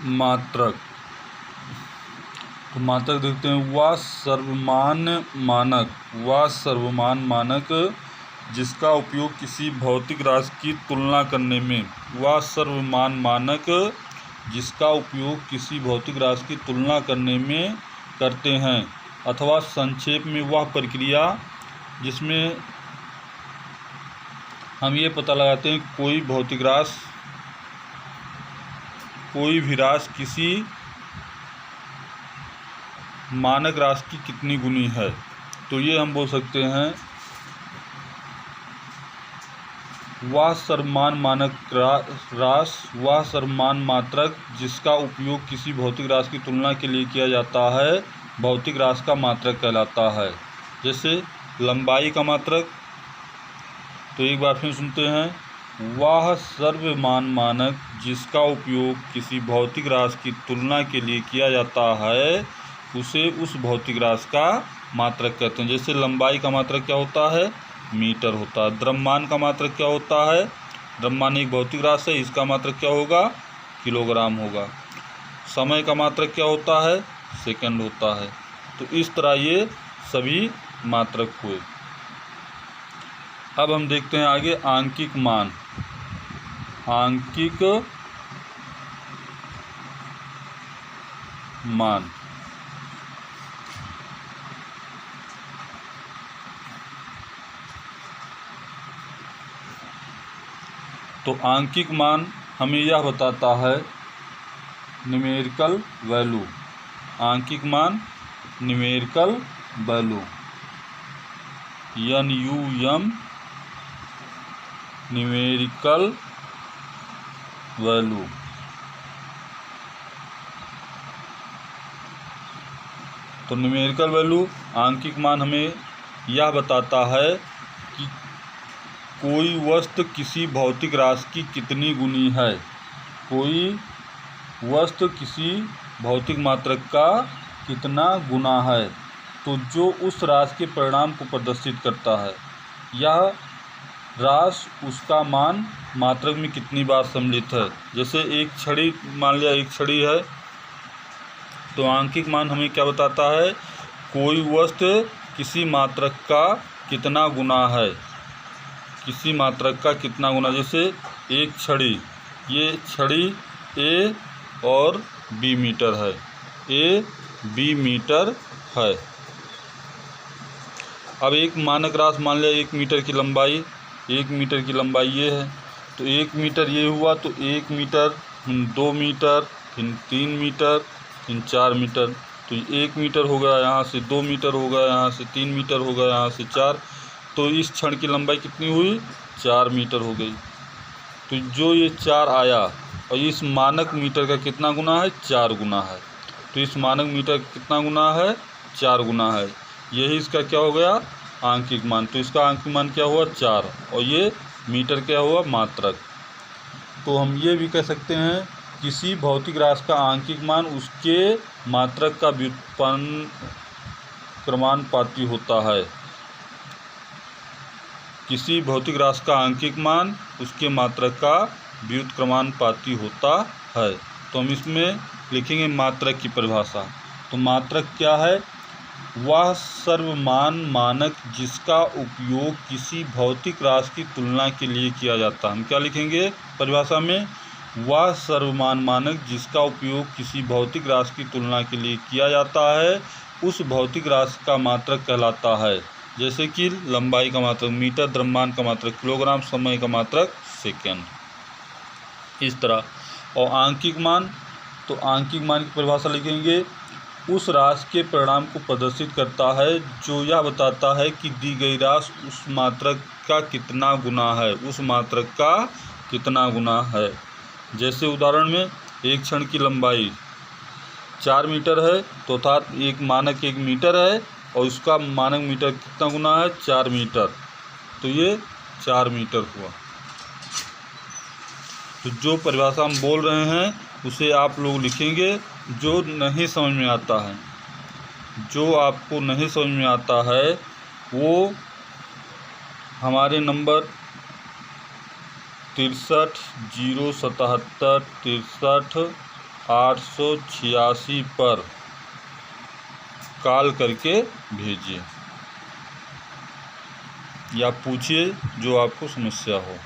मात्रक। तो मात्रक देखते हैं। व सर्वमान मानक जिसका उपयोग किसी भौतिक राशि की तुलना करने में, व सर्वमान मानक जिसका उपयोग किसी भौतिक राशि की तुलना करने में करते हैं, अथवा संक्षेप में वह प्रक्रिया जिसमें हम ये पता लगाते हैं कोई भी राशि किसी मानक राशि की कितनी गुनी है। तो ये हम बोल सकते हैं वह सर्वमान मात्रक जिसका उपयोग किसी भौतिक राशि की तुलना के लिए किया जाता है, भौतिक राशि का मात्रक कहलाता है। जैसे लंबाई का मात्रक। तो एक बार फिर सुनते हैं। वह सर्वमान मानक जिसका उपयोग किसी भौतिक राशि की तुलना के लिए किया जाता है, उसे उस भौतिक राशि का मात्रक कहते हैं। जैसे लंबाई का मात्रक क्या होता है? मीटर होता है। द्रव्यमान का मात्रक क्या होता है? द्रव्यमान एक भौतिक राशि है, इसका मात्रक क्या होगा? किलोग्राम होगा। समय का मात्रक क्या होता है? सेकंड होता है। तो इस तरह ये सभी मात्रक हुए। अब हम देखते हैं आगे आंकिक मान। आंकिक मान। तो आंकिक मान हमें यह बताता है न्यूमेरिकल वैल्यू। आंकिक मान numerical value NUM numerical value. तो न्यूमेरिकल वैल्यू आंकिक मान हमें यह बताता है कि कोई वस्तु किसी भौतिक राशि की कितनी गुनी है। कोई वस्तु किसी भौतिक मात्रक का कितना गुना है। तो जो उस राशि के परिणाम को प्रदर्शित करता है, यह राशि उसका मान मात्रक में कितनी बार सम्मिलित है। जैसे एक छड़ी, मान लिया एक छड़ी है, तो आंकिक मान हमें क्या बताता है? कोई वस्तु किसी मात्रक का कितना गुना है। किसी मात्रक का कितना गुना। जैसे एक छड़ी, ये छड़ी A और B मीटर है। A B मीटर है। अब एक मानक राशि मान लिया 1 मीटर की लंबाई। 1 मीटर की लंबाई ये है, तो 1 मीटर ये हुआ। तो 1 मीटर, 2 मीटर, फिर 3 मीटर, फिर 4 मीटर। तो 1 मीटर हो गया, यहाँ से 2 मीटर हो गया, यहाँ से 3 मीटर हो गया, यहाँ से 4। तो इस क्षण की लंबाई कितनी हुई? 4 मीटर हो गई। तो जो ये 4 आया, और इस मानक मीटर का कितना गुना है? 4 गुना है। तो इस मानक मीटर का कितना गुना है? 4 गुना है। यही इसका क्या हो गया? आंकिक मान। तो इसका आंकिक मान क्या हुआ? 4। और ये मीटर क्या हुआ? मात्रक। तो हम ये भी कह सकते हैं किसी भौतिक राशि का आंकिक मान उसके मात्रक का व्युत्पन्न क्रमानुपाती होता है। किसी भौतिक राशि का आंकिक मान उसके मात्रक का व्युत्पन्न क्रमानुपाती होता है। तो हम इसमें लिखेंगे मात्रक की परिभाषा। तो मात्रक क्या है? वह सर्वमान मानक जिसका उपयोग किसी भौतिक राशि की तुलना के लिए किया जाता है। हम क्या लिखेंगे परिभाषा में? वह सर्वमान मानक जिसका उपयोग किसी भौतिक राशि की तुलना के लिए किया जाता है, उस भौतिक राशि का मात्रक कहलाता है। जैसे कि लंबाई का मात्रक मीटर, द्रव्यमान का मात्रक किलोग्राम, समय का मात्रक सेकंड, इस तरह। और आंकिक मान, तो आंकिक मान की परिभाषा लिखेंगे उस राशि के परिणाम को प्रदर्शित करता है जो यह बताता है कि दी गई राशि उस मात्रक का कितना गुना है। उस मात्रक का कितना गुना है। जैसे उदाहरण में एक क्षण की लंबाई 4 मीटर है, तो अर्थात एक मानक 1 मीटर है और उसका मानक मीटर कितना गुना है? 4 मीटर। तो ये 4 मीटर हुआ। तो जो परिभाषा हम बोल रहे हैं उसे आप लोग लिखेंगे। जो नहीं समझ में आता है, जो आपको नहीं समझ में आता है, वो हमारे नंबर 63 077 63 886 पर कॉल करके भेजिए या पूछिए जो आपको समस्या हो।